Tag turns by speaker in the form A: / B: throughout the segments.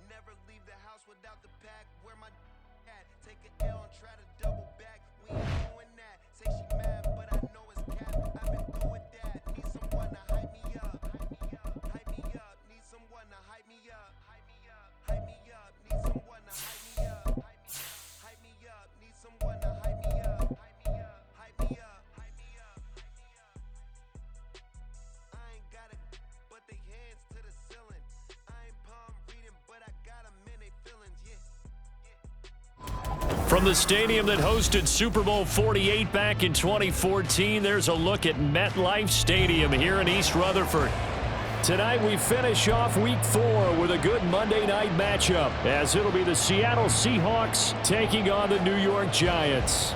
A: Never leave the house without the pack. Where my at? Take an L and try to double back. We ain't doing that. Say she mad, but I know it's cap. I've been through with that. Need someone to hype me up. Hype me up. Need someone to hype me up. Hype me up. Hype me up. Need someone to hype me up. Hype me up. Need someone to hype me up. Hype me up. Hype me up. Hype me up. I ain't got it, but they hands to the ceiling. I ain't palm reading, but I got them in they feelings, yeah.
B: From the stadium that hosted Super Bowl 48 back in 2014, there's a look at MetLife Stadium here in East Rutherford. Tonight we finish off Week 4 with a good Monday night matchup, as it'll be the Seattle Seahawks taking on the New York Giants.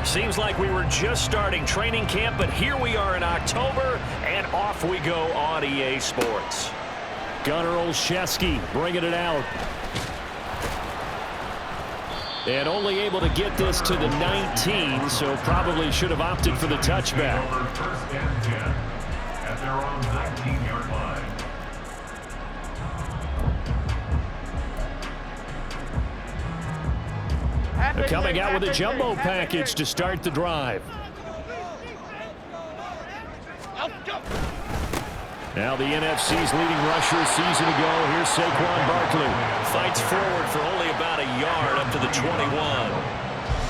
B: Seems like we were just starting training camp, but here we are in October, and off we go on EA Sports. Gunnar Olszewski bringing it out. And only able to get this to the 19, so probably should have opted for the touchback.
C: First and 10 at their own 19-yard line.
B: They're coming out with a jumbo package to start the drive. Now the NFC's leading rusher a season ago. Here's Saquon Barkley.
D: Fights forward for only about a yard up to the 21.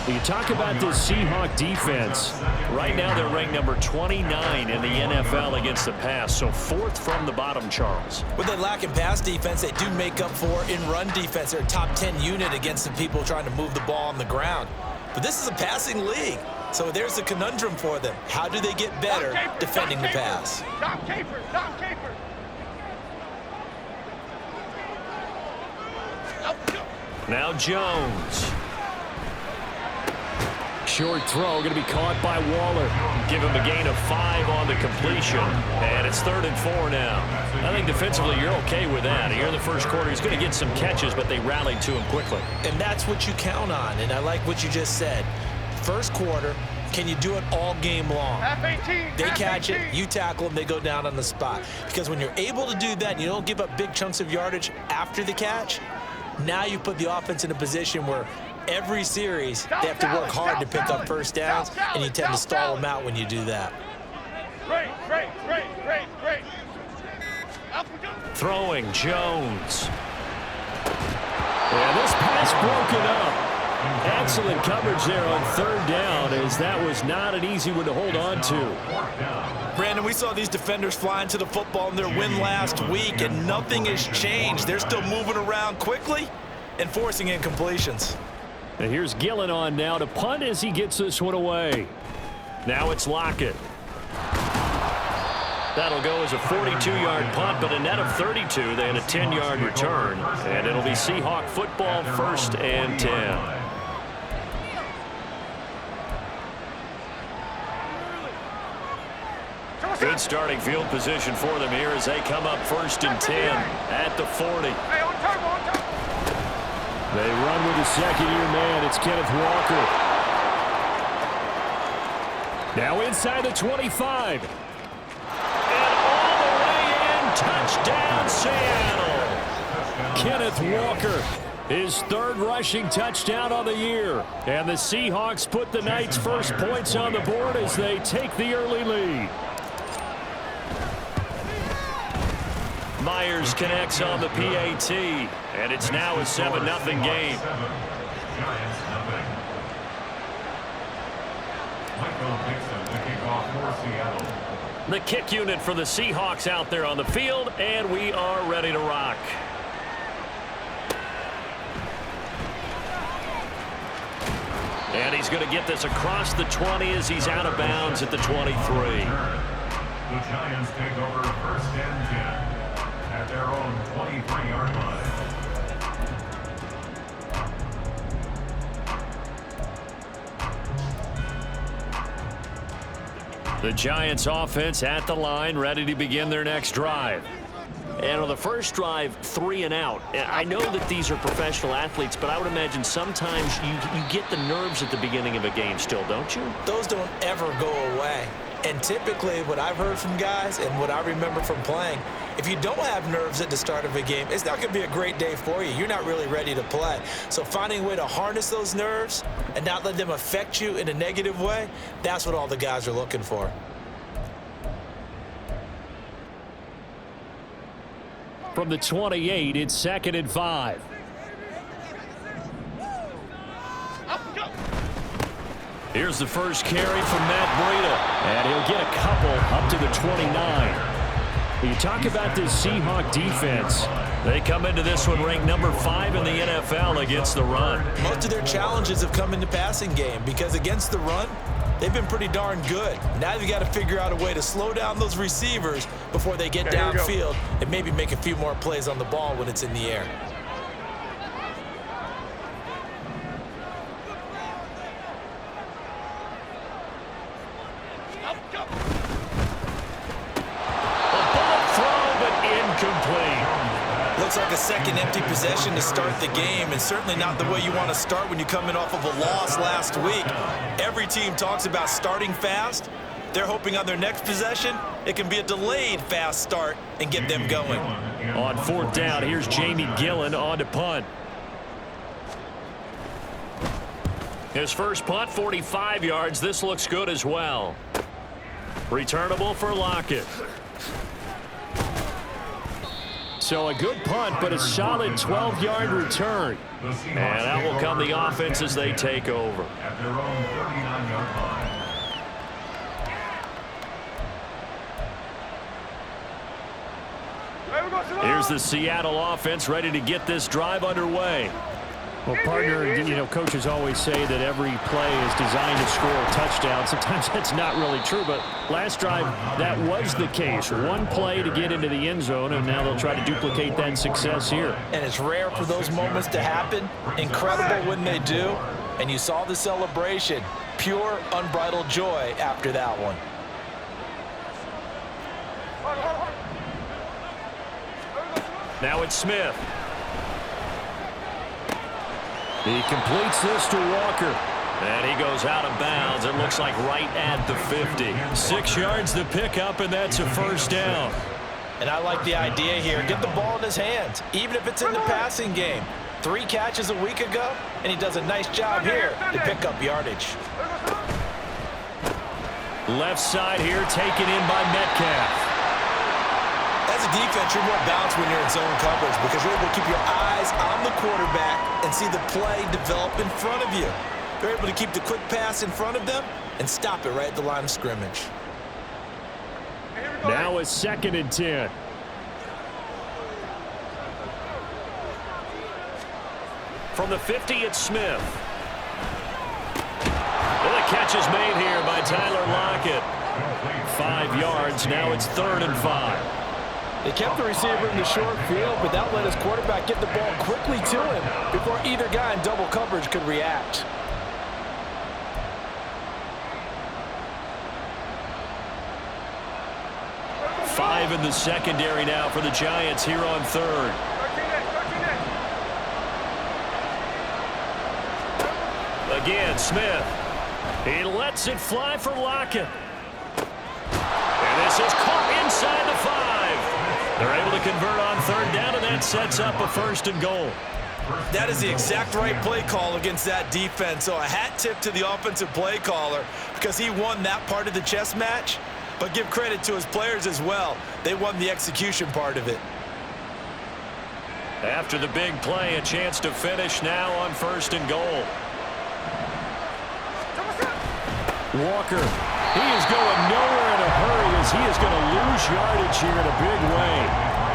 B: You talk about the Seahawk defense.
D: Right now they're ranked number 29 in the NFL against the pass, so fourth from the bottom, Charles.
E: With that lack in pass defense, they do make up for in run defense. They're a top 10 unit against the people trying to move the ball on the ground. But this is a passing league, so there's a conundrum for them. How do they get better defending the pass?
F: Dom Capers.
B: Now Jones. Short throw, going to be caught by Waller.
D: Give him a gain of 5 on the completion, and it's 3rd and 4 now. I think defensively you're okay with that. Here in the first quarter, he's going to get some catches, but they rallied to him quickly.
E: And that's what you count on, and I like what you just said. First quarter, can you do it all game long? They catch it, you tackle them, they go down on the spot. Because when you're able to do that and you don't give up big chunks of yardage after the catch, now you put the offense in a position where every series, they have to work hard to pick up first downs, and you tend to stall them out when you do that.
F: Great.
B: Throwing Jones. And this pass broken up. Excellent coverage there on third down, as that was not an easy one to hold on to.
E: Brandon, we saw these defenders fly into the football in their win last week, and nothing has changed. They're still moving around quickly and forcing incompletions.
B: And here's Gillen on now to punt as he gets this one away. Now it's Lockett. That'll go as a 42-yard punt, but a net of 32. They had a 10-yard return, and it'll be Seahawk football, 1st and 10. Good starting field position for them here as they come up 1st and 10 at the 40. They run with the second-year man. It's Kenneth Walker. Now inside the 25. And all the way in. Touchdown, Seattle. Kenneth Walker, his 3rd rushing touchdown of the year. And the Seahawks put the Knights' first points on the board as they take the early lead. Myers connects on the PAT, and it's now a 7-0 game. The kick unit for the Seahawks out there on the field, and we are ready to rock. And he's going to get this across the 20 as he's out of bounds at the 23.
C: The Giants take over 1st and 10 at their own 23-yard line.
B: The Giants offense at the line, ready to begin their next drive. And on the first drive, 3 and out. I know that these are professional athletes, but I would imagine sometimes you get the nerves at the beginning of a game still, don't you?
E: Those don't ever go away. And typically what I've heard from guys and what I remember from playing, if you don't have nerves at the start of a game, it's not going to be a great day for you. You're not really ready to play. So finding a way to harness those nerves and not let them affect you in a negative way, that's what all the guys are looking for.
B: From the 28, it's 2nd and 5. Here's the first carry from Matt Breida, and he'll get a couple up to the 29. You talk about this Seahawk defense. They come into this one ranked number 5 in the NFL against the run.
E: Most of their challenges have come in the passing game because against the run, they've been pretty darn good. Now you've got to figure out a way to slow down those receivers before they get downfield and maybe make a few more plays on the ball when it's in the air. Looks like a second empty possession to start the game, and certainly not the way you want to start when you're coming off of a loss last week. Every team talks about starting fast. They're hoping on their next possession, it can be a delayed fast start and get them going.
B: On 4th down, here's Jamie Gillen on to punt. His first punt, 45 yards. This looks good as well. Returnable for Lockett. So a good punt, but a solid 12-yard return. And that will come the offense as they take over.
C: At their own 39-yard line.
B: Here's the Seattle offense ready to get this drive underway. Well, partner, coaches always say that every play is designed to score a touchdown. Sometimes that's not really true, but last drive, that was the case. One play to get into the end zone, and now they'll try to duplicate that success here.
E: And it's rare for those moments to happen. Incredible when they do. And you saw the celebration. Pure, unbridled joy after that one.
B: Now it's Smith. He completes this to Walker. And he goes out of bounds. It looks like right at the 50. 6 yards to pick up, and that's a first down.
E: And I like the idea here. Get the ball in his hands, even if it's in the passing game. 3 catches a week ago, and he does a nice job here to pick up yardage.
B: Left side here taken in by Metcalf.
E: As a defense, you're more balanced when you're in zone coverage because you're able to keep your eyes on the quarterback and see the play develop in front of you. They're able to keep the quick pass in front of them and stop it right at the line of scrimmage.
B: Now a 2nd and 10.
D: From the 50, it's Smith. Well, the catch is made here by Tyler Lockett. 5 yards. Now it's 3rd and 5.
F: They kept the receiver in the short field, but that let his quarterback get the ball quickly to him before either guy in double coverage could react.
B: Five in the secondary now for the Giants here on 3rd.
D: Again, Smith. He lets it fly for Lockett. And this is caught inside the 5. They're able to convert on 3rd down, and that sets up a 1st and goal.
E: That is the exact right play call against that defense. So a hat tip to the offensive play caller because he won that part of the chess match. But give credit to his players as well. They won the execution part of it.
D: After the big play, a chance to finish now on 1st and goal.
B: Walker, he is going nowhere in a hurry as he is going to lose yardage here in a big way.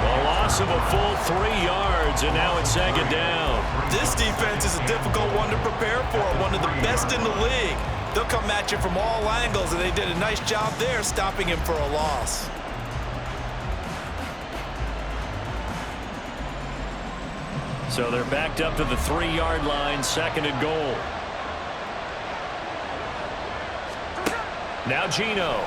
D: A loss of a full 3 yards, and now it's 2nd down.
E: This defense is a difficult one to prepare for, one of the best in the league. They'll come at you from all angles, and they did a nice job there stopping him for a loss.
D: So they're backed up to the 3-yard line, 2nd and goal. Now Geno.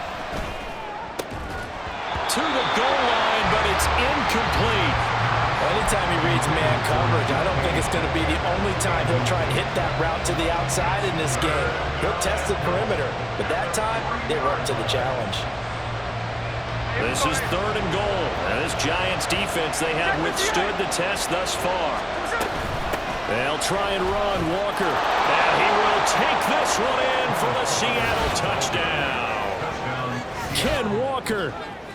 D: To the goal line, but it's incomplete.
F: Anytime he reads man coverage, I don't think it's going to be the only time he'll try and hit that route to the outside in this game. He'll test the perimeter, but that time, they were up to the challenge.
D: This is 3rd and goal. And this Giants defense, they have withstood the test thus far.
B: They'll try and run Walker.
D: And he will take this one in for the Seattle touchdown.
B: Ken Walker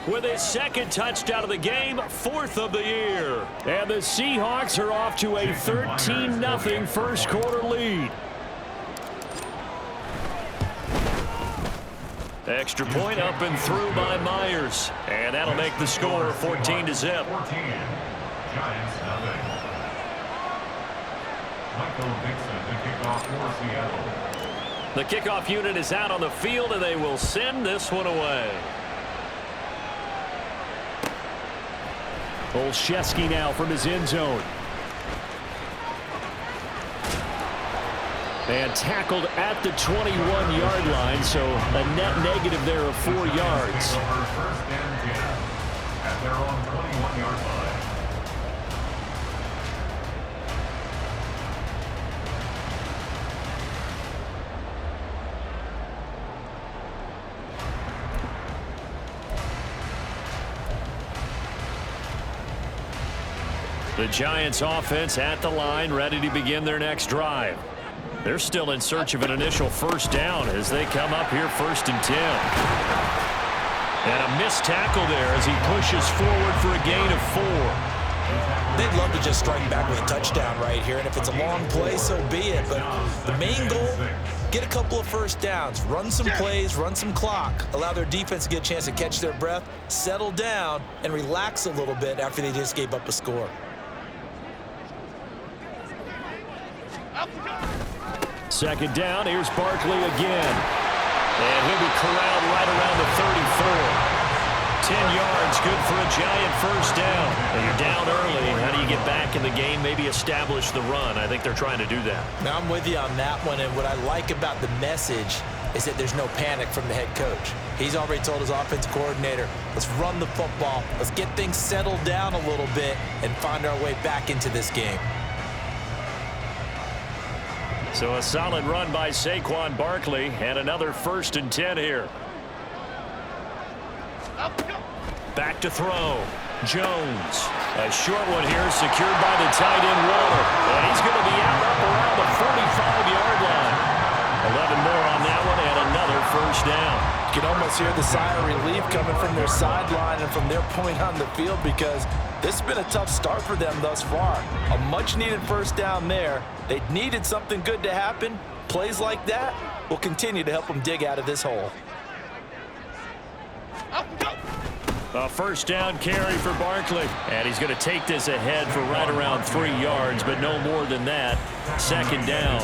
B: with his 2nd touchdown of the game, 4th of the year. And the Seahawks are off to a 13-0 first quarter lead.
D: Extra point up and through by Myers. And that'll make the score 14-0.
C: 14. Giants nothing. Michael Dixon to kick off for Seattle.
D: The kickoff unit is out on the field, and they will send this one away.
B: Olszewski now from his end zone. And tackled at the 21-yard line, so a net negative there of 4 yards.
C: 1st and 10 at their own 21-yard line.
B: The Giants offense at the line, ready to begin their next drive. They're still in search of an initial 1st down as they come up here 1st and 10. And a missed tackle there as he pushes forward for a gain of 4.
E: They'd love to just strike back with a touchdown right here, and if it's a long play, so be it. But the main goal, get a couple of 1st downs, run some plays, run some clock, allow their defense to get a chance to catch their breath, settle down, and relax a little bit after they just gave up a score.
B: Second down, here's Barkley again. And he'll be corralled right around the 34. 10 yards, good for a Giant 1st down.
D: And you're down early. How do you get back in the game, maybe establish the run? I think they're trying to do that.
E: Now I'm with you on that one, and what I like about the message is that there's no panic from the head coach. He's already told his offensive coordinator, let's run the football, let's get things settled down a little bit and find our way back into this game.
B: So a solid run by Saquon Barkley and another 1st and 10 here.
D: Back to throw.
B: Jones. A short one here secured by the tight end Waller. And he's going to be out up around the 45-yard line. 11 more on that one and another first down.
F: You can almost hear the sigh of relief coming from their sideline and from their point on the field because this has been a tough start for them thus far. A much-needed first down there. They needed something good to happen. Plays like that will continue to help them dig out of this hole.
B: A first down carry for Barkley. And he's going to take this ahead for right around 3 yards, but no more than that. Second down.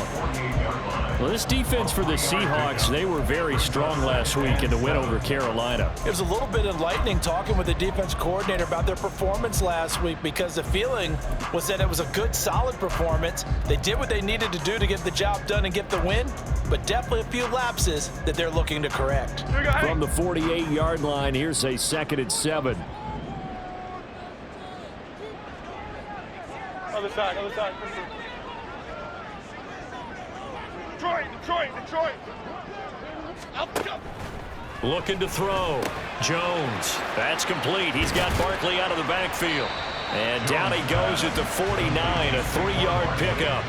B: Well, this defense for the Seahawks, they were very strong last week in the win over Carolina.
F: It was a little bit enlightening talking with the defense coordinator about their performance last week because the feeling was that it was a good, solid performance. They did what they needed to do to get the job done and get the win, but definitely a few lapses that they're looking to correct.
B: From the 48-yard line, here's a 2nd and 7.
G: Other side, other side. Detroit.
B: Looking to throw. Jones. That's complete. He's got Barkley out of the backfield. And down he goes at the 49, a 3-yard pickup.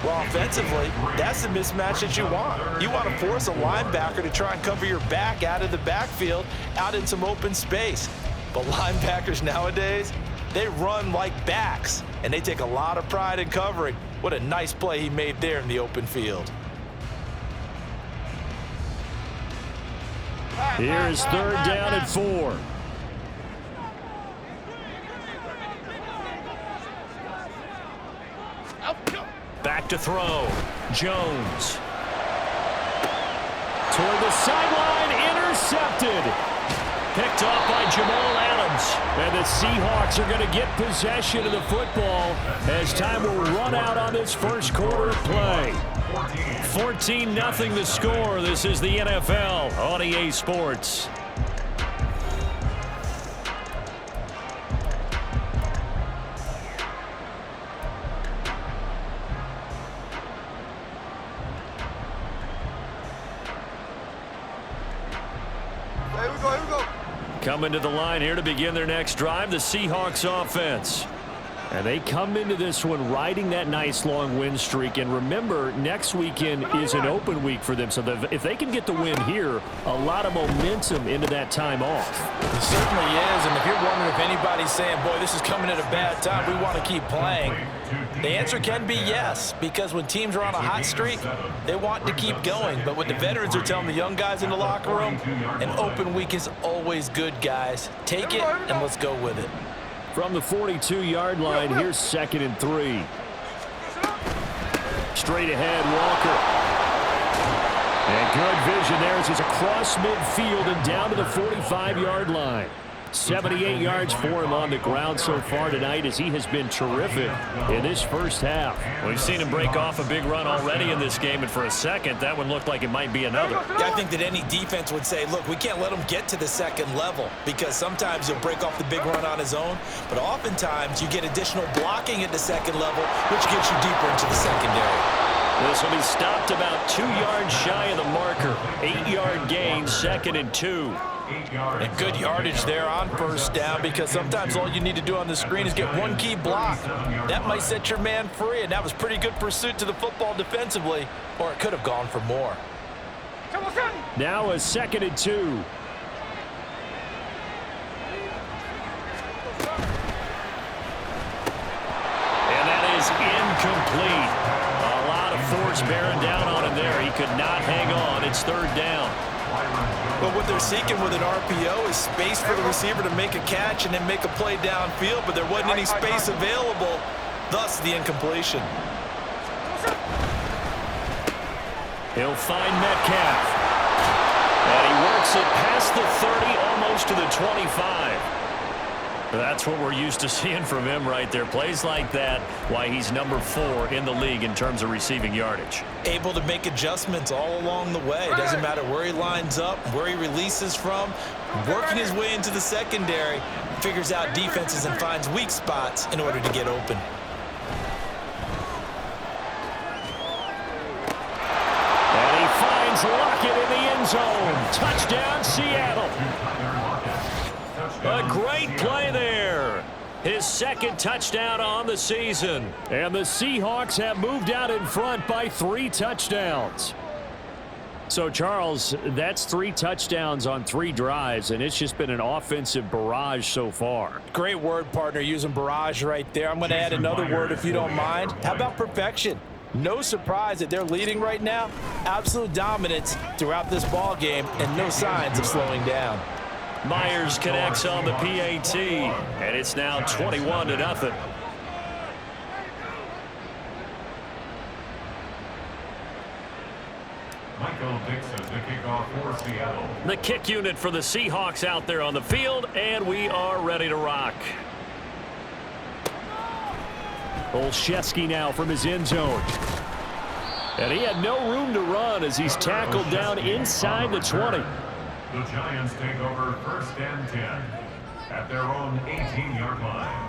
F: Well, offensively, that's the mismatch that you want. You want to force a linebacker to try and cover your back out of the backfield, out in some open space. But linebackers nowadays, they run like backs, and they take a lot of pride in covering. What a nice play he made there in the open field.
B: Here's 3rd down and 4. Back to throw. Jones. Toward the sideline, intercepted. Picked off by Jamal Adams. And the Seahawks are going to get possession of the football as time will run out on this first quarter of play. 14-0 the score. This is the NFL on EA Sports.
G: Here we go.
B: Coming to the line here to begin their next drive, the Seahawks offense. And they come into this one riding that nice long win streak. And remember, next weekend is an open week for them. So if they can get the win here, a lot of momentum into that time off.
F: It certainly is. And if you're wondering if anybody's saying, boy, this is coming at a bad time, we want to keep playing, the answer can be yes. Because when teams are on a hot streak, they want to keep going. But what the veterans are telling the young guys in the locker room, an open week is always good, guys. Take it and let's go with it.
B: From the 42-yard line, here's 2nd and 3. Straight ahead, Walker. And good vision there as he's across midfield and down to the 45-yard line. 78 yards for him on the ground so far tonight as he has been terrific in this first half. We've seen him break off a big run already in this game, and for a second, that one looked like it might be another.
F: Yeah, I think that any defense would say, look, we can't let him get to the second level because sometimes he'll break off the big run on his own, but oftentimes you get additional blocking at the second level, which gets you deeper into the secondary.
B: This will be stopped about 2 yards shy of the marker. 8-yard gain, 2nd and 2.
F: And good yardage there on first down because sometimes all you need to do on the screen is get one key block. That might set your man free, and that was pretty good pursuit to the football defensively, or it could have gone for more.
B: Now a 2nd and 2. And that is incomplete. A lot of force bearing down on him there. He could not hang on. It's 3rd down.
F: But what they're seeking with an RPO is space for the receiver to make a catch and then make a play downfield, but there wasn't any space available, thus the incompletion.
B: He'll find Metcalf. And he works it past the 30, almost to the 25. That's what we're used to seeing from him right there. Plays like that, why he's number 4 in the league in terms of receiving yardage.
F: Able to make adjustments all along the way. It doesn't matter where he lines up, where he releases from, working his way into the secondary, figures out defenses and finds weak spots in order to get open.
B: And he finds Lockett in the end zone. Touchdown, Seattle. A great play there. His second touchdown on the season. And the Seahawks have moved out in front by 3 touchdowns. So, Charles, that's 3 touchdowns on 3 drives, and it's just been an offensive barrage so far.
F: Great word, partner, using barrage right there. I'm going to add another word if you don't mind. How about perfection? No surprise that they're leading right now. Absolute dominance throughout this ball game and no signs of slowing down.
B: Myers connects on the PAT, and it's now 21-0.
C: Michael Dixon, the kickoff for Seattle.
B: The kick unit for the Seahawks out there on the field, and we are ready to rock. Olszewski now from his end zone. And he had no room to run as he's tackled down inside the 20.
C: The Giants take over 1st and 10 at their own 18-yard line.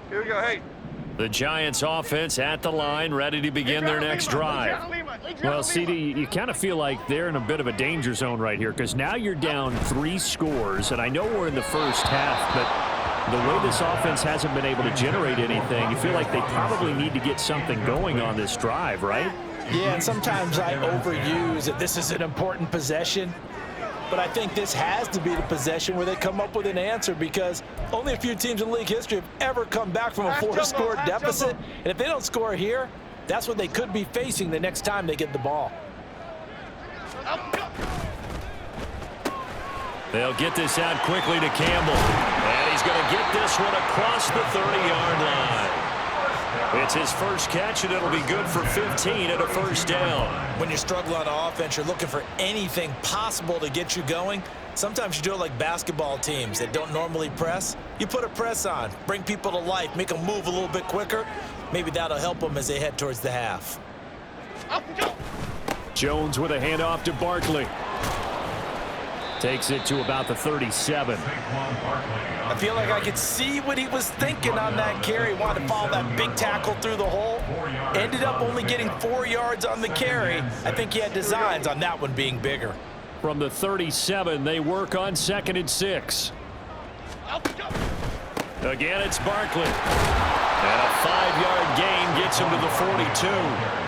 G: Here we go, hey.
B: The Giants offense at the line, ready to begin their next drive. Well, CD, you kind of feel like they're in a bit of a danger zone right here because now you're down 3 scores, and I know we're in the first half, but the way this offense hasn't been able to generate anything, you feel like they probably need to get something going on this drive, right?
F: Yeah, and sometimes I overuse that this is an important possession. But I think this has to be the possession where they come up with an answer because only a few teams in league history have ever come back from a 4-score deficit. And if they don't score here, that's what they could be facing the next time they get the ball.
B: They'll get this out quickly to Campbell. And he's going to get this one across the 30-yard line. It's his first catch, and it'll be good for 15 at a first down.
E: When you're struggling on offense, you're looking for anything possible to get you going. Sometimes you do it like basketball teams that don't normally press. You put a press on, bring people to life, make them move a little bit quicker. Maybe that'll help them as they head towards the half.
B: Jones with a handoff to Barkley. Takes it to about the 37.
F: I feel like I could see what he was thinking on that carry. Wanted to follow that big tackle through the hole. Ended up only getting 4 yards on the carry. I think he had designs on that one being bigger.
B: From the 37, they work on 2nd and 6. Again, it's Barkley. And a 5-yard gain gets him to the 42.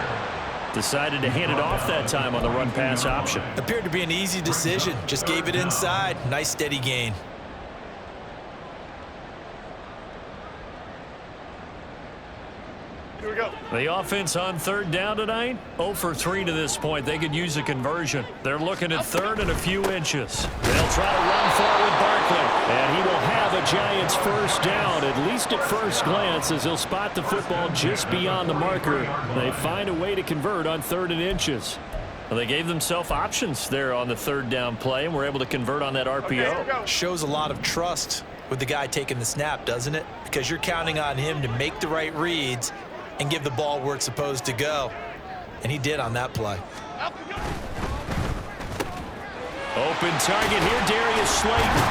B: Decided to hand it off that time on the run-pass option.
E: Appeared to be an easy decision. Just gave it inside. Nice steady gain.
G: Here we go.
B: The offense on 3rd down tonight, 0 for 3 to this point. They could use a conversion. They're looking at 3rd and a few inches. They'll try to run forward Barkley. And he will have a Giants first down, at least at first glance, as he'll spot the football just beyond the marker. They find a way to convert on 3rd and inches. Well, they gave themselves options there on the 3rd down play, and were able to convert on that RPO.
E: Shows a lot of trust with the guy taking the snap, doesn't it? Because you're counting on him to make the right reads and give the ball where it's supposed to go. And he did on that play.
B: Open target here, Darius Slayton.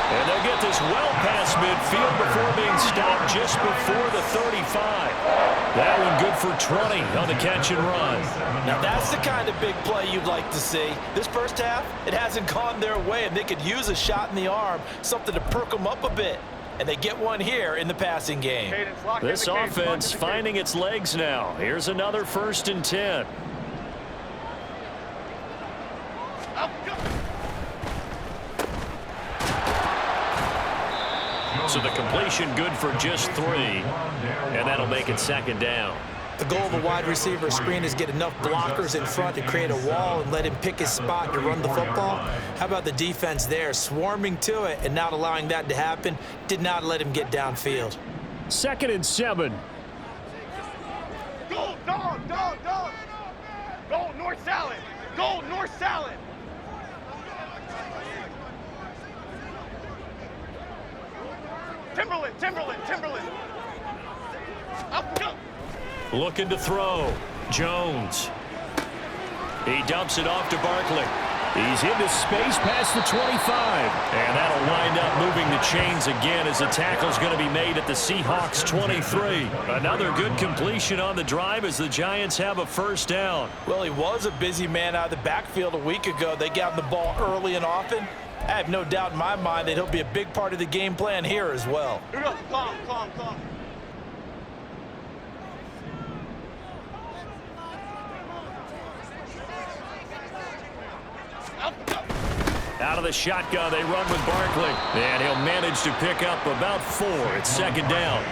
B: And they'll get this well past midfield before being stopped just before the 35. That one good for 20 on the catch and run.
F: Now that's the kind of big play you'd like to see. This first half, it hasn't gone their way, and they could use a shot in the arm, something to perk them up a bit. And they get one here in the passing game.
B: This offense finding its legs now. Here's another 1st and 10. So the completion good for just 3, and that'll make it 2nd down.
E: The goal of a wide receiver screen is get enough blockers in front to create a wall and let him pick his spot to run the football. How about the defense there, swarming to it and not allowing that to happen? Did not let him get downfield.
B: 2nd and 7.
G: Go, dog. Go, north salad. Go, north salad. Timberland. Up, go.
B: Looking to throw. Jones. He dumps it off to Barkley. He's into space past the 25. And that'll wind up moving the the chains again as the tackle's going to be made at the Seahawks 23. Another good completion on the drive as the Giants have a first down.
F: Well, he was a busy man out of the backfield a week ago. They got him the ball early and often. I have no doubt in my mind that he'll be a big part of the game plan here as well.
G: Here we go. Calm, calm, calm.
B: Out of the shotgun, they run with Barkley. And he'll manage to pick up about 4. It's second down.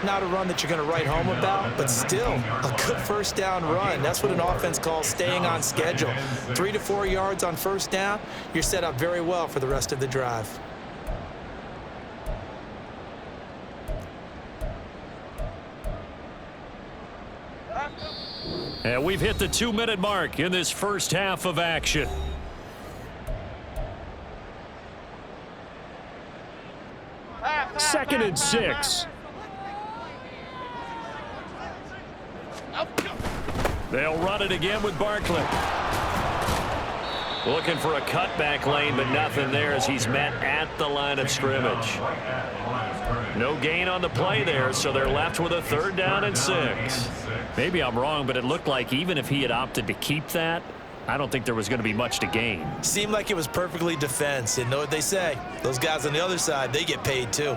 F: Not a run that you're going to write home about, but still a good first down run. That's what an offense calls staying on schedule. 3 to 4 yards on first down, you're set up very well for the rest of the drive.
B: And we've hit the 2-minute mark in this first half of action. Second and 6. They'll run it again with Barkley. Looking for a cutback lane, but nothing there as he's met at the line of scrimmage. No gain on the play there, so they're left with a 3rd down and 6. Maybe I'm wrong, but it looked like even if he had opted to keep that, I don't think there was going to be much to gain.
F: Seemed like it was perfectly defense. And know what they say? Those guys on the other side, they get paid too.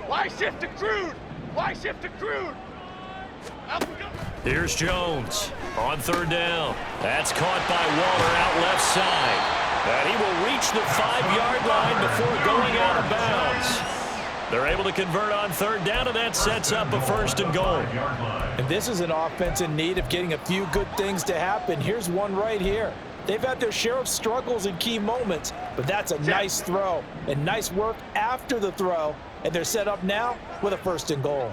G: Why shift to crude? Why shift to crude?
B: Here's Jones on 3rd down. That's caught by Waller out left side. And he will reach the 5-yard line before going out of bounds. They're able to convert on 3rd down, and that sets up a 1st and goal.
F: And this is an offense in need of getting a few good things to happen. Here's one right here. They've had their share of struggles in key moments, but that's a nice throw and nice work after the throw. And they're set up now with a 1st and goal.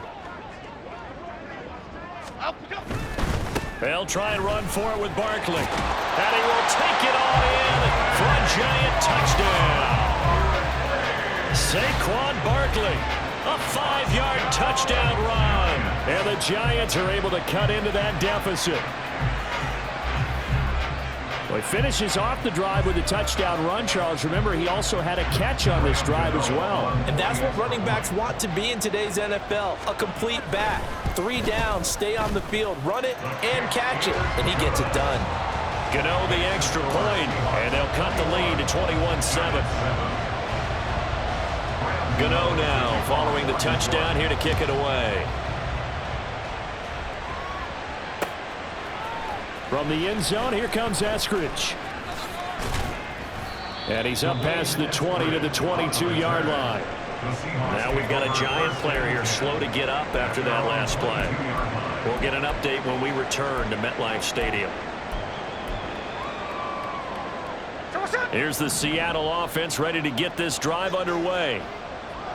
B: They'll try and run for it with Barkley. And he will take it all in for a giant touchdown. Saquon Barkley, a 5-yard touchdown run. And the Giants are able to cut into that deficit. Well, he finishes off the drive with a touchdown run, Charles. Remember, he also had a catch on this drive as well.
F: And that's what running backs want to be in today's NFL, a complete back. 3 downs, stay on the field, run it, and catch it. And he gets it done.
B: Gano the extra point, and they'll cut the lead to 21-7. Gano now following the touchdown here to kick it away. From the end zone, here comes Eskridge. And he's up past the 20 to the 22-yard line. Now we've got a Giant player here slow to get up after that last play. We'll get an update when we return to MetLife Stadium. Here's the Seattle offense ready to get this drive underway.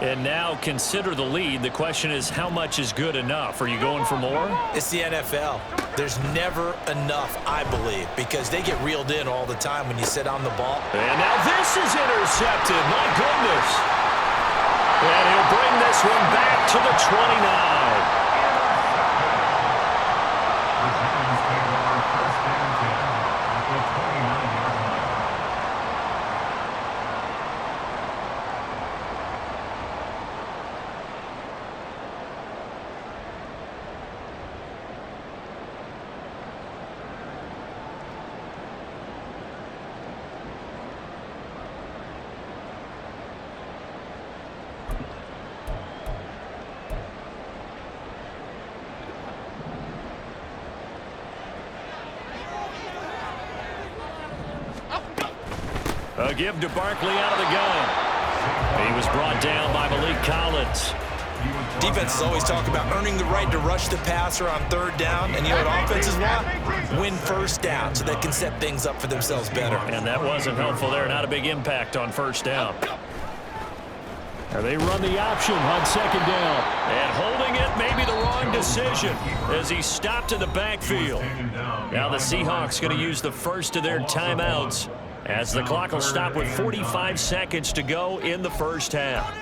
B: And now consider the lead. The question is, how much is good enough? Are you going for more?
F: It's the NFL. There's never enough, I believe, because they get reeled in all the time when you sit on the ball.
B: And now this is intercepted. My goodness. And he'll bring this one back to the 29. A give to Barkley out of the gun. He was brought down by Malik Collins.
F: Defenses always talk about earning the right to rush the passer on 3rd down. And you know what offenses want? Win 1st down so they can set things up for themselves better.
B: And that wasn't helpful there. Not a big impact on 1st down. And they run the option on 2nd down. And holding it may be the wrong decision as he stopped in the backfield. Now the Seahawks going to use the first of their timeouts as the clock will stop with 45 seconds to go in the first half.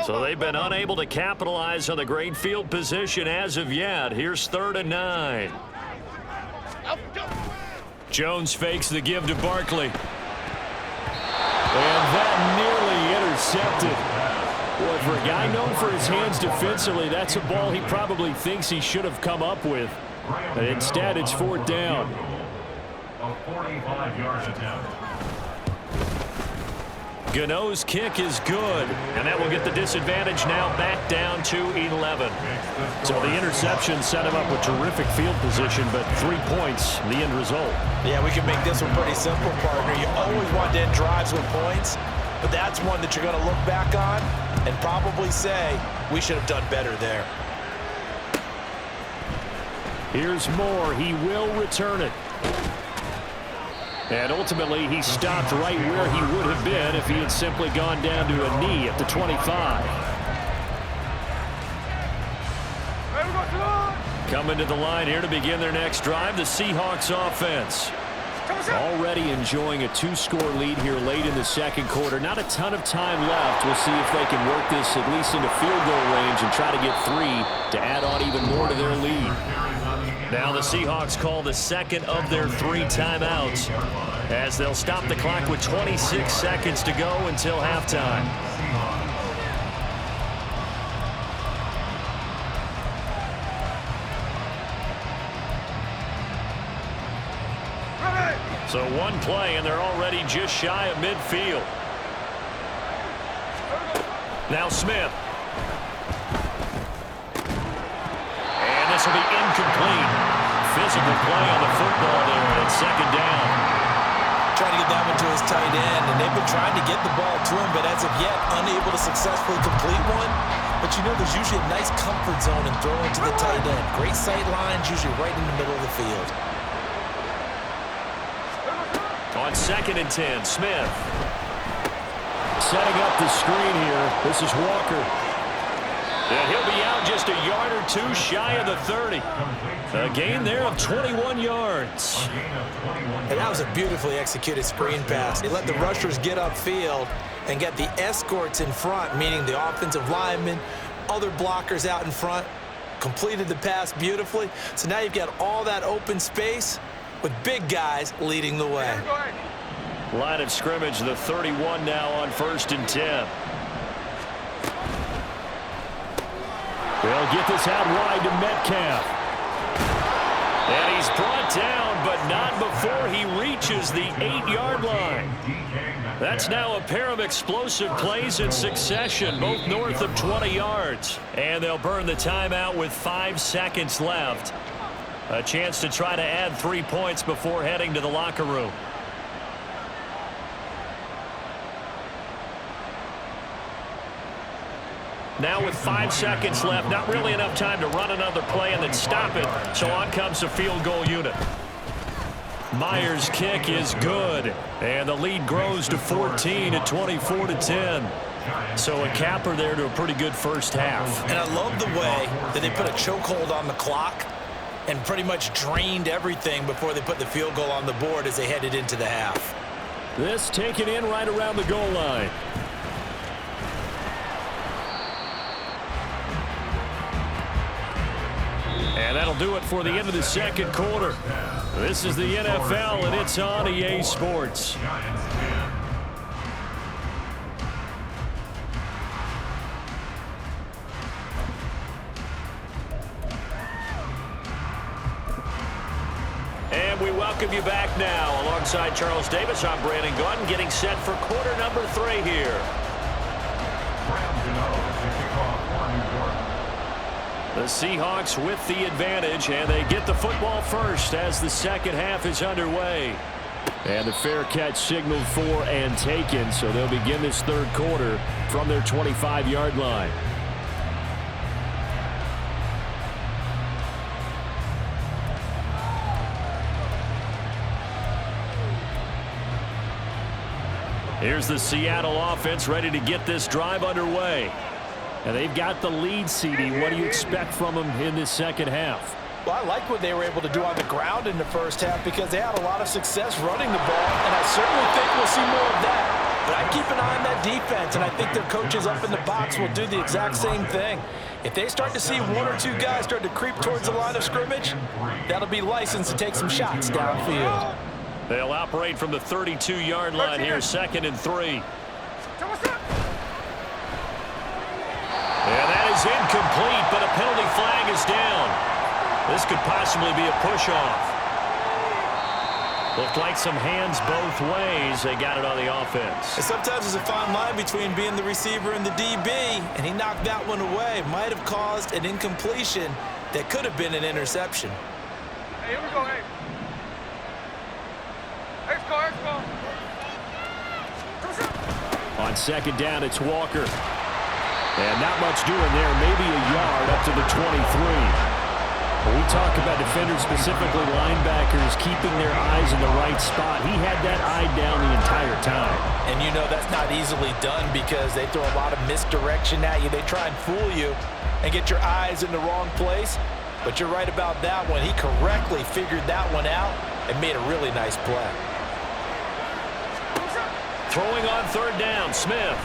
B: So they've been unable to capitalize on the great field position as of yet. Here's 3rd and 9. Jones fakes the give to Barkley. And that nearly intercepted. Boy, for a guy known for his hands defensively, that's a ball he probably thinks he should have come up with. But instead, it's 4th down.
C: A 45-yard attempt.
B: Gano's kick is good, and that will get the disadvantage now back down to 11. So the interception set him up with terrific field position, but 3 points, the end result.
E: Yeah, we can make this one pretty simple, partner. You always want to end drives with points, but that's one that you're going to look back on and probably say, we should have done better there.
B: Here's Moore. He will return it. And ultimately, he stopped right where he would have been if he had simply gone down to a knee at the 25. Coming to the line here to begin their next drive, the Seahawks offense. Already enjoying a 2-score lead here late in the second quarter. Not a ton of time left. We'll see if they can work this at least into field goal range and try to get 3 to add on even more to their lead. Now the Seahawks call the second of their 3 timeouts as they'll stop the clock with 26 seconds to go until halftime. So one play, and they're already just shy of midfield. Now Smith. And this will be incomplete. Physical play on the football there, and it's 2nd down.
E: Trying to get that one to his tight end, and they've been trying to get the ball to him, but as of yet, unable to successfully complete one. But you know, there's usually a nice comfort zone in throwing to the tight end. Great sight lines, usually right in the middle of the field.
B: On 2nd and 10, Smith. Setting up the screen here. This is Walker. And he'll be out just a yard or 2 shy of the 30. A gain there of 21 yards.
E: And that was a beautifully executed screen pass. They let the rushers get upfield and get the escorts in front, meaning the offensive linemen, other blockers out in front, completed the pass beautifully. So now you've got all that open space with big guys leading the way.
B: Line of scrimmage, the 31 now on 1st and 10. They'll get this out wide to Metcalf. And he's brought down, but not before he reaches the 8-yard line. That's now a pair of explosive plays in succession, both north of 20 yards. And they'll burn the timeout with 5 seconds left. A chance to try to add 3 points before heading to the locker room. Now with 5 seconds left, not really enough time to run another play and then stop it. So on comes the field goal unit. Myers' kick is good. And the lead grows to 14 at 24-10. So a capper there to a pretty good first half.
E: And I love the way that they put a chokehold on the clock and pretty much drained everything before they put the field goal on the board as they headed into the half.
B: This taken in right around the goal line. And that'll do it for the end of the second quarter. This is the NFL, and it's on EA Sports. And we welcome you back now. Alongside Charles Davis, I'm Brandon Gunn, getting set for quarter number 3 here. The Seahawks with the advantage, and they get the football first as the second half is underway. And the fair catch signaled for and taken, so they'll begin this third quarter from their 25-yard line. Here's the Seattle offense ready to get this drive underway. And they've got the lead, CD. What do you expect from them in this second half?
E: Well, I like what they were able to do on the ground in the first half because they had a lot of success running the ball, and I certainly think we'll see more of that. But I keep an eye on that defense, and I think their coaches up in the box will do the exact same thing. If they start to see 1 or 2 guys start to creep towards the line of scrimmage, that'll be licensed to take some shots downfield.
B: They'll operate from the 32-yard line here, 2nd and 3. And that is incomplete, but a penalty flag is down. This could possibly be a push-off. Looked like some hands both ways. They got it on the offense.
E: And sometimes there's a fine line between being the receiver and the DB, and he knocked that one away. Might have caused an incompletion that could have been an interception.
G: Hey, here we go, hey. Let's go, let's go.
B: On 2nd down, it's Walker. And not much doing there. Maybe a yard up to the 23. When we talk about defenders, specifically linebackers, keeping their eyes in the right spot, he had that eye down the entire time.
E: And you know that's not easily done because they throw a lot of misdirection at you. They try and fool you and get your eyes in the wrong place. But you're right about that one. He correctly figured that one out and made a really nice play.
B: Throwing on 3rd down, Smith.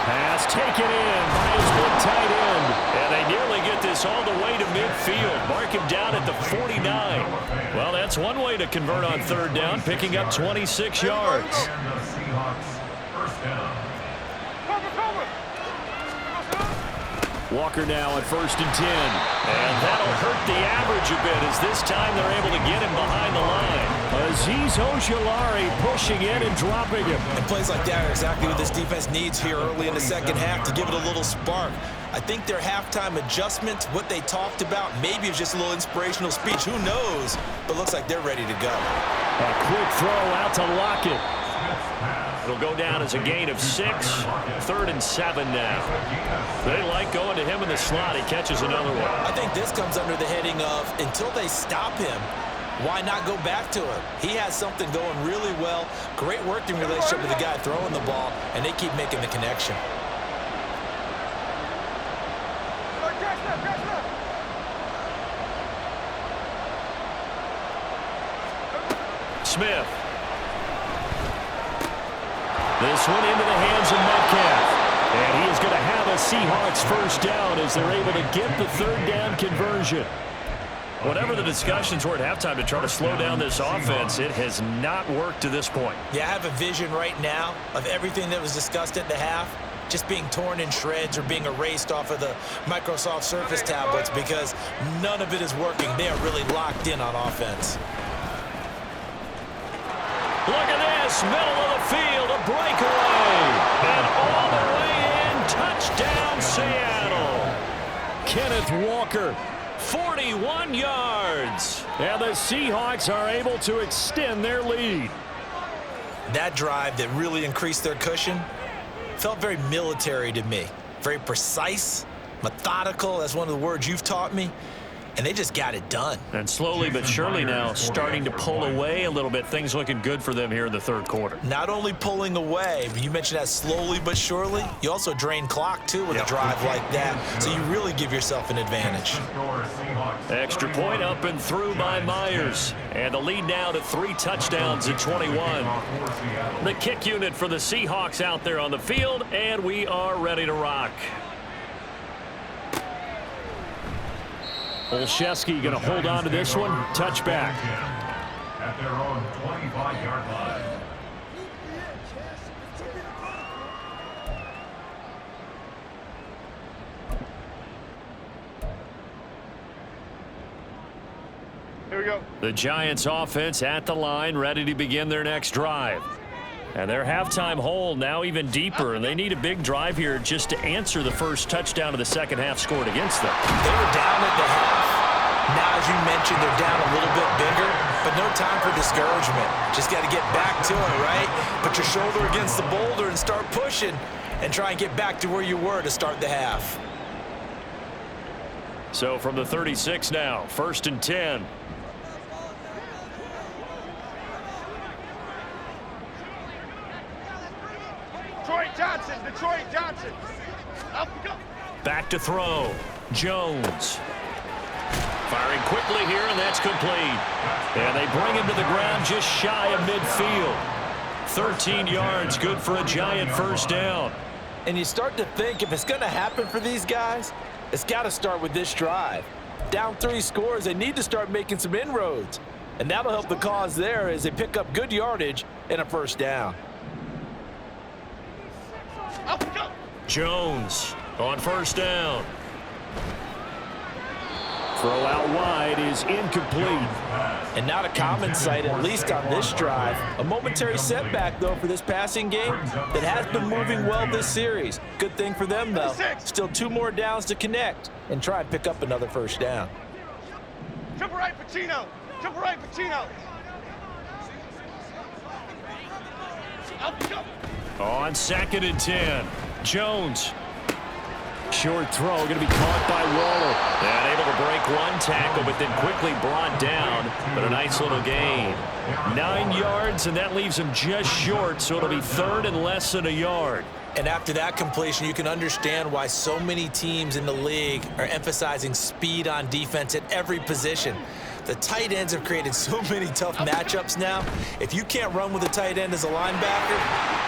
B: Pass taken in by his big tight end. And they nearly get this all the way to midfield. Mark him down at the 49. Well, that's one way to convert on 3rd down, picking up 26 yards.
C: And the Seahawks first down.
B: Walker now at 1st and 10. And that'll hurt the average a bit as this time they're able to get him behind the line. Azeez Ojulari pushing in and dropping him.
E: And plays like that are exactly what this defense needs here early in the 2nd half to give it a little spark. I think their halftime adjustment, what they talked about, maybe it was just a little inspirational speech. Who knows? But looks like they're ready to go.
B: A quick throw out to Lockett. It'll go down as a gain of 6. 3rd and 7 now. They like going to him in the slot. He catches another one.
E: I think this comes under the heading of until they stop him, why not go back to him? He has something going really well. Great working relationship with the guy throwing the ball, and they keep making the connection.
B: Smith. This one into the hands of Metcalf. And he is going to have a Seahawks first down as they're able to get the 3rd down conversion. Whatever the discussions were at halftime to try to slow down this offense, it has not worked to this point.
E: Yeah, I have a vision right now of everything that was discussed at the half just being torn in shreds or being erased off of the Microsoft Surface tablets because none of it is working. They are really locked in on offense.
B: Look at this, middle of the field, a breakaway. And all the way in, touchdown Seattle. Kenneth Walker, 41 yards. And the Seahawks are able to extend their lead.
E: That drive that really increased their cushion felt very military to me. Very precise, methodical. That's one of the words you've taught me. And they just got it done.
B: And slowly but surely now starting to pull away a little bit. Things looking good for them here in the 3rd quarter.
E: Not only pulling away, but you mentioned that slowly but surely. You also drain clock, too, with a drive like that. So you really give yourself an advantage.
B: Extra point up and through by Myers. And the lead now to 3 touchdowns at 21. The kick unit for the Seahawks out there on the field, and we are ready to rock. Olszewski going to hold on to this one. Touchback.
C: At their own 25-yard line.
G: Here we go.
B: The Giants offense at the line, ready to begin their next drive. And their halftime hole now even deeper, and they need a big drive here just to answer the first touchdown of the 2nd half scored against them.
E: They were down at the half. Now, as you mentioned, they're down a little bit bigger, but no time for discouragement. Just got to get back to it, right? Put your shoulder against the boulder and start pushing and try and get back to where you were to start the half.
B: So from the 36 now, 1st and 10.
G: Detroit Johnson. Up we go.
B: Back to throw. Jones. Firing quickly here, and that's complete. And they bring him to the ground just shy of midfield. 13 yards, good for a Giant first down.
E: And you start to think if it's going to happen for these guys, it's got to start with this drive. Down 3 scores, they need to start making some inroads.
F: And that'll help the cause there as they pick up good yardage and a first down.
D: Jones on first down.
B: Throw out wide is incomplete.
F: And not a common sight, at least on this drive. A momentary setback, though, for this passing game that has been moving well this series. Good thing for them, though. Still 2 more downs to connect and try and pick up another first down.
G: Triple right, Pacino. Triple right, Pacino.
D: On 2nd and 10. Jones.
B: Short throw, going to be caught by Waller.
D: And able to break 1 tackle, but then quickly brought down. But a nice little gain.
B: 9 yards, and that leaves him just short, so it'll be 3rd and less than a yard.
E: And after that completion, you can understand why so many teams in the league are emphasizing speed on defense at every position. The tight ends have created so many tough matchups now. If you can't run with a tight end as a linebacker,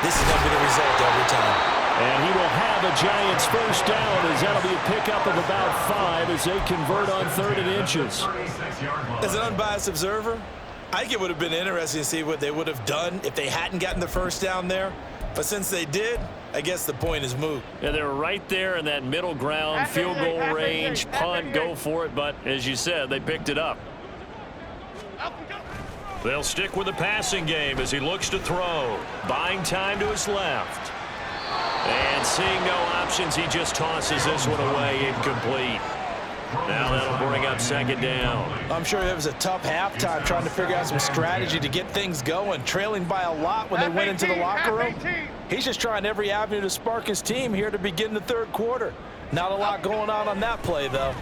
E: this is going to be the result every time.
B: And he will have a Giants first down, as that'll be a pickup of about 5 as they convert on 3rd and inches.
E: As an unbiased observer, I think it would have been interesting to see what they would have done if they hadn't gotten the first down there. But since they did, I guess the point is moot.
B: Yeah, they're right there in that middle ground, field goal range, punt, go for it. But as you said, they picked it up.
D: They'll stick with the passing game as he looks to throw. Buying time to his left. And seeing no options, he just tosses this one away, incomplete. Now that'll bring up 2nd down.
F: I'm sure it was a tough halftime trying to figure out some strategy to get things going, trailing by a lot when they went into the locker room. He's just trying every avenue to spark his team here to begin the 3rd quarter. Not a lot going on that play, though.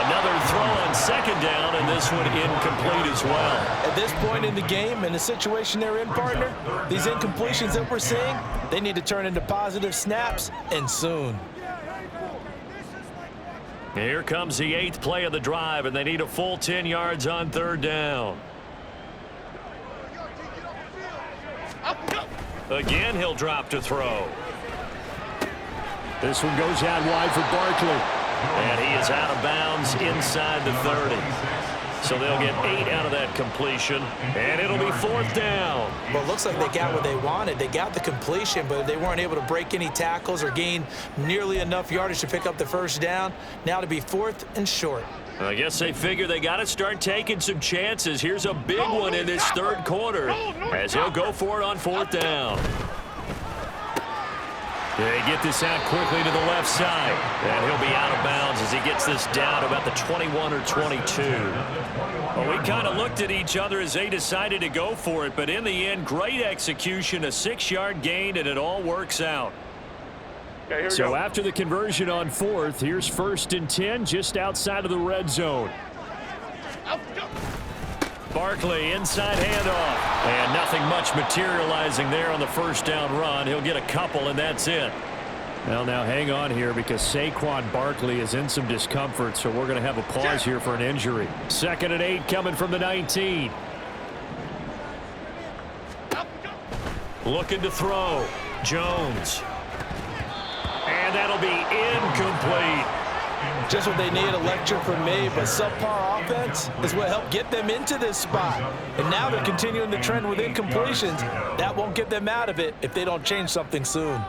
D: Another throw on 2nd down, and this one incomplete as well.
F: At this point in the game, in the situation they're in, partner, these incompletions that we're seeing, they need to turn into positive snaps, and soon.
D: Here comes the 8th play of the drive, and they need a full 10 yards on 3rd down. Again, he'll drop to throw.
B: This one goes out wide for Barkley.
D: And he is out of bounds inside the 30. So they'll get 8 out of that completion, and it'll be 4th down.
E: Well, it looks like they got what they wanted. They got the completion, but they weren't able to break any tackles or gain nearly enough yardage to pick up the first down. Now to be 4th and short.
D: I guess they figure they got to start taking some chances. Here's a big one in this 3rd quarter as he'll go for it on 4th down. They get this out quickly to the left side, and he'll be out of bounds as he gets this down about the 21 or 22. Well, we kind of looked at each other as they decided to go for it, but in the end, great execution, a 6-yard gain, and it all works out.
G: Okay,
B: so after the conversion on 4th, here's 1st and 10 just outside of the red zone.
D: Barkley inside handoff, and nothing much materializing there on the first down run. He'll get a couple, and that's it.
B: Well, now hang on here because Saquon Barkley is in some discomfort, so we're going to have a pause here for an injury. 2nd and 8 coming from the 19. Looking to throw. Jones. And that'll be incomplete.
F: Just what they need, a lecture from me, but subpar offense is what helped get them into this spot. And now they're continuing the trend with incompletions. That won't get them out of it if they don't change something soon.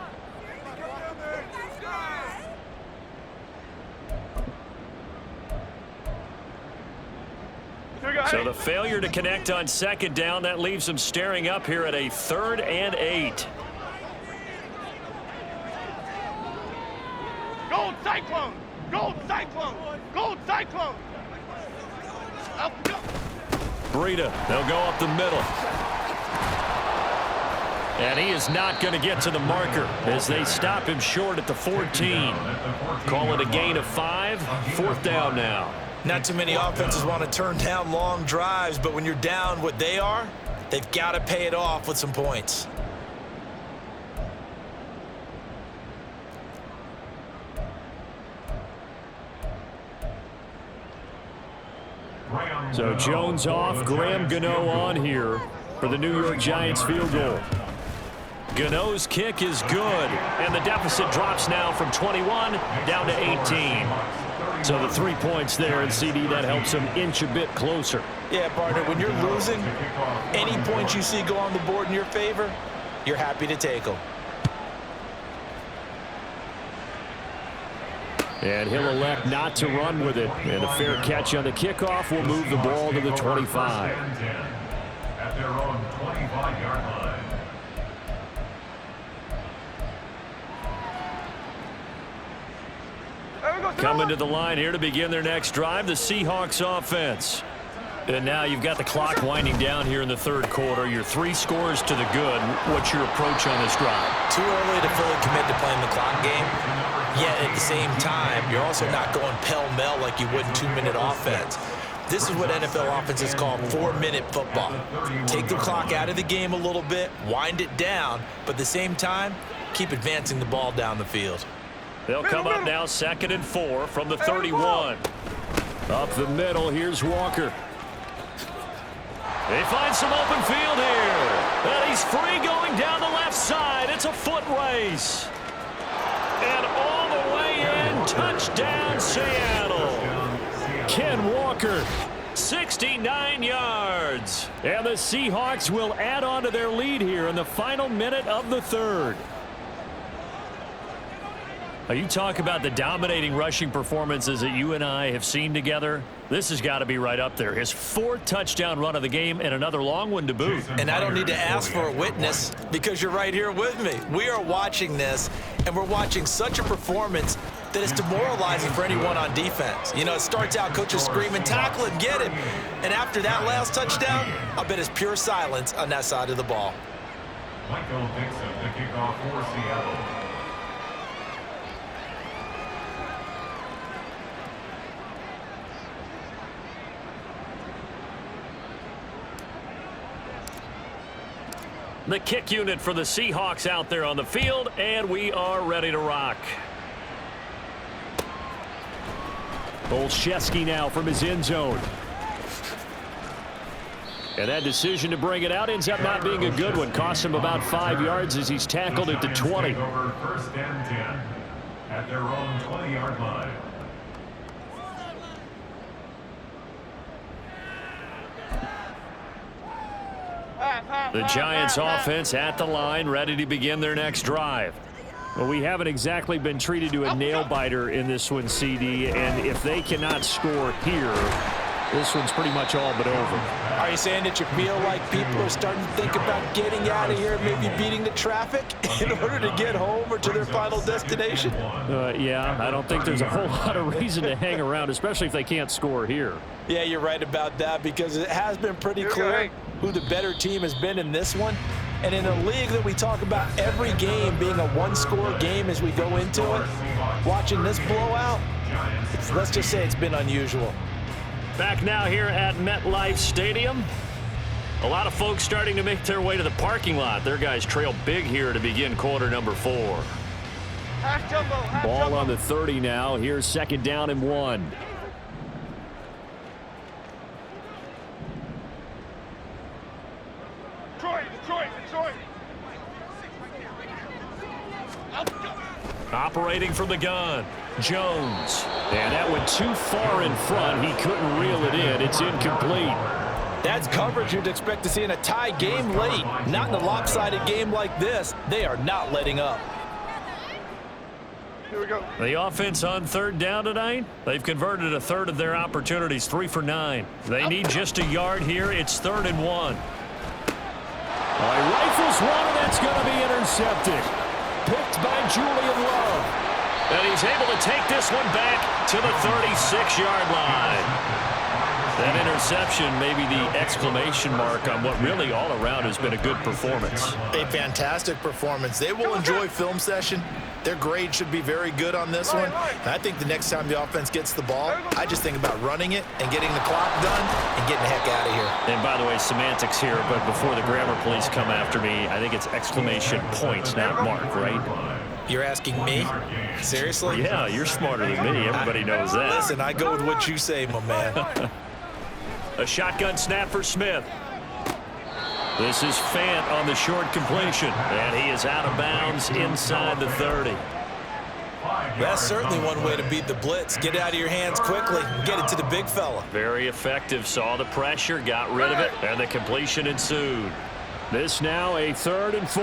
D: So the failure to connect on 2nd down, that leaves them staring up here at a 3rd and 8.
G: Gold Cyclone! Gold Cyclone! Gold Cyclone!
D: Breida, they'll go up the middle. And he is not going to get to the marker as they stop him short at the 14. Call it a gain of 5, 4th down now.
E: Not too many offenses want to turn down long drives, but when you're down what they are, they've got to pay it off with some points.
B: So Jones off, Graham Gano on here for the New York Giants field goal.
D: Gano's kick is good, and the deficit drops now from 21 down to 18.
B: So the 3 points there, and CD, that helps them inch a bit closer.
F: Yeah, partner, when you're losing, any points you see go on the board in your favor, you're happy to take them.
B: And he'll elect not to run with it. And a fair catch on the kickoff will move the ball to the 25.
C: At their own 25-yard line.
B: Coming to the line here to begin their next drive, the Seahawks offense. And now you've got the clock winding down here in the third quarter. Your 3 scores to the good. What's your approach on this drive?
E: Too early to fully commit to playing the clock game. Yet at the same time, you're also not going pell-mell like you would in 2-minute offense. This is what NFL offenses call 4-minute football. Take the clock out of the game a little bit, wind it down, but at the same time, keep advancing the ball down the field.
B: They'll come up now 2nd and 4 from the 31. Up the middle, here's Walker. They find some open field here. And he's free going down the left side. It's a foot race. And all the way in, touchdown Seattle. Ken Walker, 69 yards. And the Seahawks will add on to their lead here in the final minute of the third. Now, you talk about the dominating rushing performances that you and I have seen together. This has got to be right up there. His 4th touchdown run of the game and another long one to boot.
E: And I don't need to ask for a witness because you're right here with me. We are watching this, and we're watching such a performance that it's demoralizing for anyone on defense. You know, it starts out coaches screaming, tackle him, get him. And after that last touchdown, I bet it's pure silence on that side of the ball.
C: Michael Dixon, the kickoff for Seattle.
B: The kick unit for the Seahawks out there on the field, and we are ready to rock. Olszewski now from his end zone. And that decision to bring it out ends up not being a good one. Cost him about 5 yards as he's tackled at the 20.
C: Over 1st and 10 at their own 20-yard line.
B: The Giants offense at the line, ready to begin their next drive. Well, we haven't exactly been treated to a nail-biter in this one, CD, and if they cannot score here, this one's pretty much all but over.
F: Are you saying that you feel like people are starting to think about getting out of here, maybe beating the traffic in order to get home or to their final destination?
B: Yeah, I don't think there's a whole lot of reason to hang around, especially if they can't score here.
F: Yeah, you're right about that because it has been pretty clear who the better team has been in this one. And in a league that we talk about every game being a one-score game as we go into it, watching this blowout, let's just say it's been unusual.
B: Back now here at MetLife Stadium. A lot of folks starting to make their way to the parking lot. Their guys trail big here to begin quarter number 4. Ball on the 30 now. Here's 2nd down and 1.
G: Detroit.
B: Operating from the gun, Jones. And that went too far in front. He couldn't reel it in. It's incomplete.
F: That's coverage you'd expect to see in a tie game late. Not in a lopsided game like this. They are not letting up.
G: Here we go.
B: The offense on 3rd down tonight, they've converted a third of their opportunities, 3 for 9. They need just a yard here. It's 3rd and 1. He rifles one, and that's going to be intercepted. Picked by Julian Love. And he's able to take this one back to the 36-yard line. That interception may be the exclamation mark on what really all around has been a good performance.
H: A fantastic performance. They will enjoy film session. Their grade should be very good on this one. And I think the next time the offense gets the ball, I just think about running it and getting the clock done and getting the heck out of here. And
B: by the way, semantics here, but before the grammar police come after me, I think it's exclamation points, not mark, right?
E: You're asking me? Seriously?
B: Yeah, you're smarter than me. Everybody knows that.
E: Listen, I go with what you say, my man.
B: A shotgun snap for Smith. This is Fant on the short completion, and he is out of bounds inside the 30.
E: That's certainly one way to beat the blitz. Get it out of your hands quickly and get it to the big fella.
B: Very effective. Saw the pressure, got rid of it, and the completion ensued. This now a 3rd and 4.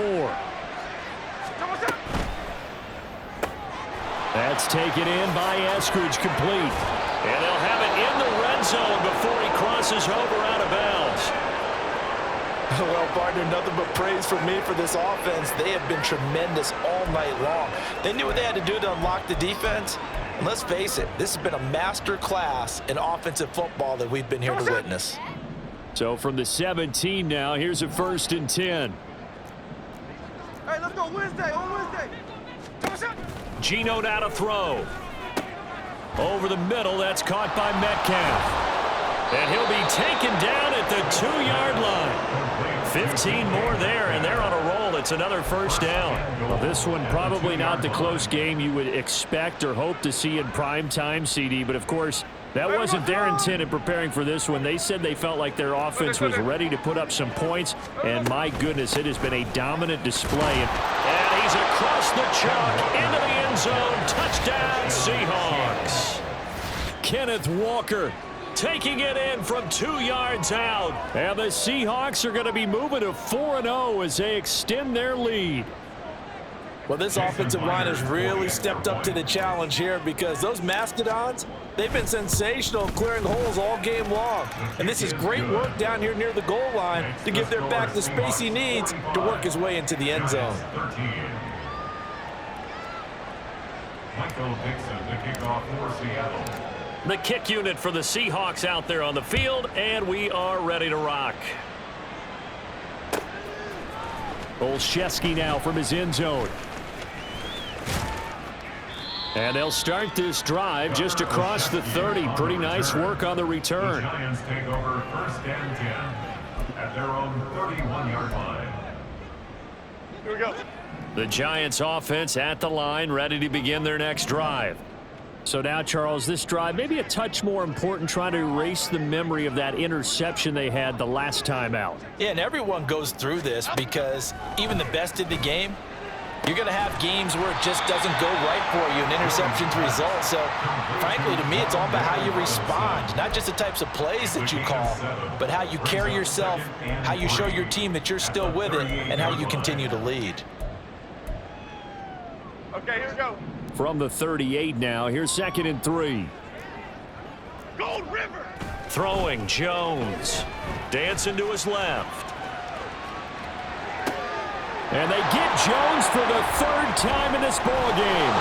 B: That's taken in by Eskridge, complete. And they'll have it in the red zone before he crosses over out of bounds.
F: Well, partner, nothing but praise from me for this offense. They have been tremendous all night long. They knew what they had to do to unlock the defense. And let's face it, this has been a master class in offensive football that we've been here to witness.
B: So from the 17 now, here's a 1st and 10.
G: Hey, let's go Wednesday, on Wednesday.
B: Geno now to throw. Over the middle, that's caught by Metcalf. And he'll be taken down at the 2-yard line. 15 more there, and they're on a roll. It's another 1st down. Well, this one probably not the close game you would expect or hope to see in prime time, CD, but of course, that wasn't their intent in preparing for this one. They said they felt like their offense was ready to put up some points, and my goodness, it has been a dominant display. And he's across the chalk into the end zone. Touchdown, Seahawks. Kenneth Walker taking it in from 2 yards out. And the Seahawks are going to be moving to 4-0 as they extend their lead.
F: Well, this offensive line has really stepped up to the challenge here because those Mastodons, they've been sensational clearing holes all game long. And this is great work down here near the goal line to give their back the space he needs to work his way into the end zone.
C: Michael Dixon to kick off for Seattle.
B: The kick unit for the Seahawks out there on the field, and we are ready to rock. Olszewski now from his end zone. And they'll start this drive just across the 30. Pretty nice work on the return.
C: The Giants take over 1st and 10 at their own 31-yard line.
G: Here we go.
B: The Giants offense at the line, ready to begin their next drive. So now, Charles, this drive maybe a touch more important, trying to erase the memory of that interception they had the last time out.
F: Yeah, and everyone goes through this because even the best in the game, you're going to have games where it just doesn't go right for you and interceptions result. So, frankly, to me, it's all about how you respond, not just the types of plays that you call, but how you carry yourself, how you show your team that you're still with it, and how you continue to lead.
G: Okay, here we go.
B: From the 38 now, here's 2nd and 3.
G: Gold River.
B: Throwing, Jones. Dancing to his left. And they get Jones for the 3rd time in this ballgame.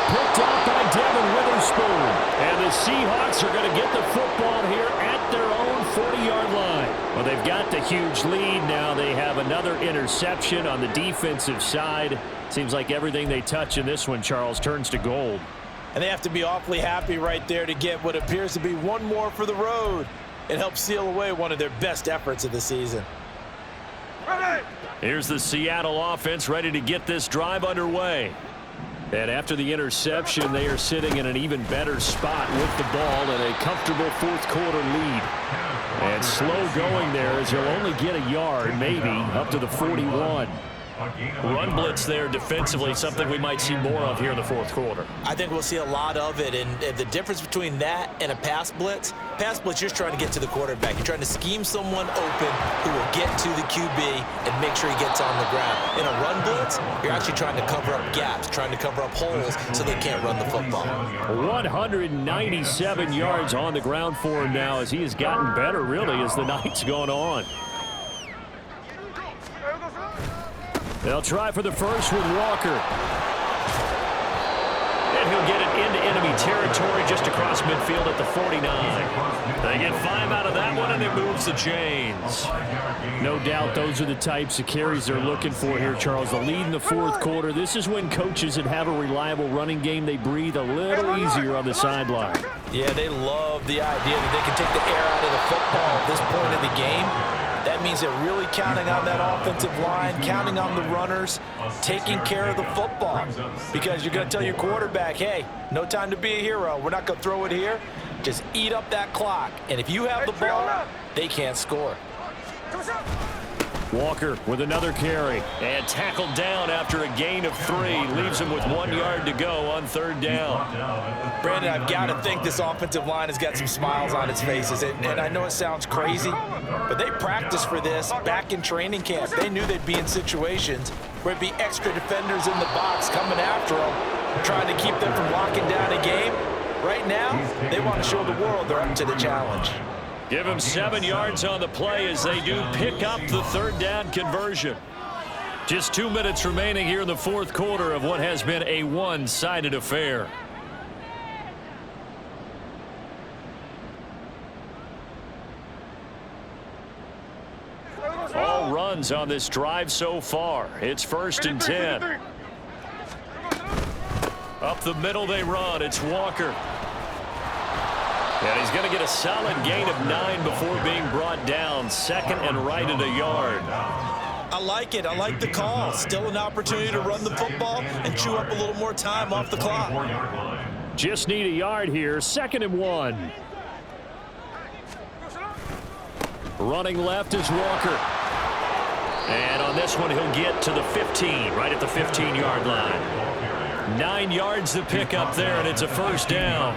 B: Picked up by Devin Witherspoon. And the Seahawks are going to get the football here at their own 40-yard line. Well, they've got the huge lead. Now they have another interception on the defensive side. Seems like everything they touch in this one, Charles, turns to gold.
F: And they have to be awfully happy right there to get what appears to be one more for the road and help seal away one of their best efforts of the season.
G: Ready.
B: Here's the Seattle offense ready to get this drive underway. And after the interception, they are sitting in an even better spot with the ball and a comfortable 4th quarter lead. And slow going there as he'll only get a yard, maybe, up to the 41. Run blitz there defensively, something we might see more of here in the 4th quarter.
F: I think we'll see a lot of it, and the difference between that and a pass blitz, you're just trying to get to the quarterback. You're trying to scheme someone open who will get to the QB and make sure he gets on the ground. In a run blitz, you're actually trying to cover up gaps, trying to cover up holes so they can't run the football.
B: 197 yards on the ground for him now as he has gotten better, really, as the night's gone on. They'll try for the first with Walker. And he'll get it into enemy territory just across midfield at the 49. They get 5 out of that one, and it moves the chains. No doubt those are the types of carries they're looking for here, Charles. The lead in the 4th quarter. This is when coaches that have a reliable running game, they breathe a little easier on the sideline.
F: Yeah, they love the idea that they can take the air out of the football at this point in the game. That means they're really counting on that offensive line, counting on the runners, taking care of the football. Because you're going to tell your quarterback, hey, no time to be a hero. We're not going to throw it here. Just eat up that clock. And if you have the ball, they can't score.
B: Walker with another carry.
D: And tackled down after a gain of 3. Leaves him with 1 yard to go on 3rd down.
E: Brandon, I've got to think this offensive line has got some smiles on its faces. And I know it sounds crazy, but they practiced for this back in training camp. They knew they'd be in situations where it'd be extra defenders in the box coming after them, trying to keep them from locking down a game. Right now, they want to show the world they're up to the challenge.
B: Give him 7 yards on the play as they do pick up the 3rd down conversion. Just 2 minutes remaining here in the 4th quarter of what has been a one-sided affair. All runs on this drive so far. It's 1st and 10. Up the middle they run. It's Walker. And he's going to get a solid gain of 9 before being brought down. 2nd and right at a yard.
E: I like it. I like the call. Still an opportunity to run the football and chew up a little more time off the clock.
B: Just need a yard here. 2nd and 1. Running left is Walker. And on this one, he'll get to the 15, right at the 15-yard line. 9 yards to pick up there, and it's a 1st down.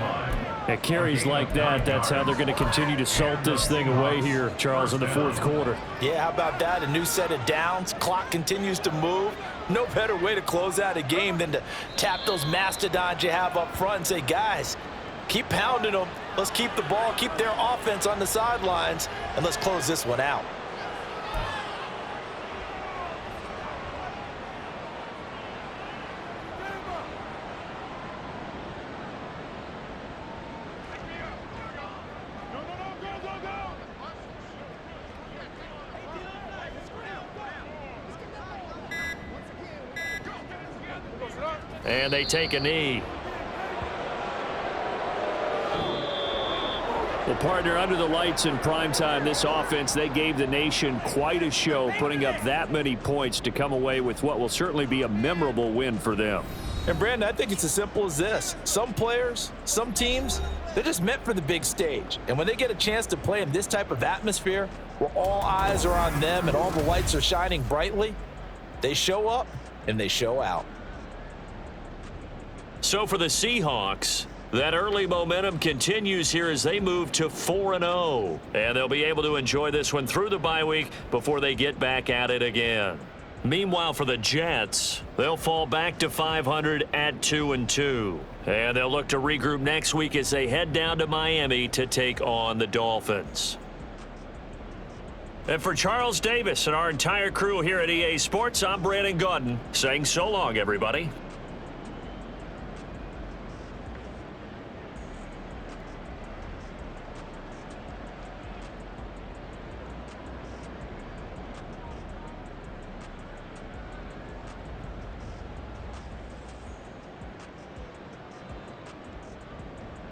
B: At carries like that, that's how they're going to continue to salt this thing away here, Charles, in the 4th quarter.
E: Yeah, how about that? A new set of downs. Clock continues to move. No better way to close out a game than to tap those mastodons you have up front and say, guys, keep pounding them. Let's keep the ball, keep their offense on the sidelines, and let's close this one out.
B: And they take a knee. Well, partner, under the lights in primetime, this offense, they gave the nation quite a show, putting up that many points to come away with what will certainly be a memorable win for them.
E: And, Brandon, I think it's as simple as this. Some players, some teams, they're just meant for the big stage. And when they get a chance to play in this type of atmosphere where all eyes are on them and all the lights are shining brightly, they show up and they show out.
B: So for the Seahawks, that early momentum continues here as they move to 4-0. And they'll be able to enjoy this one through the bye week before they get back at it again. Meanwhile, for the Jets, they'll fall back to 500 at 2-2. And they'll look to regroup next week as they head down to Miami to take on the Dolphins. And for Charles Davis and our entire crew here at EA Sports, I'm Brandon Gaudin saying so long, everybody.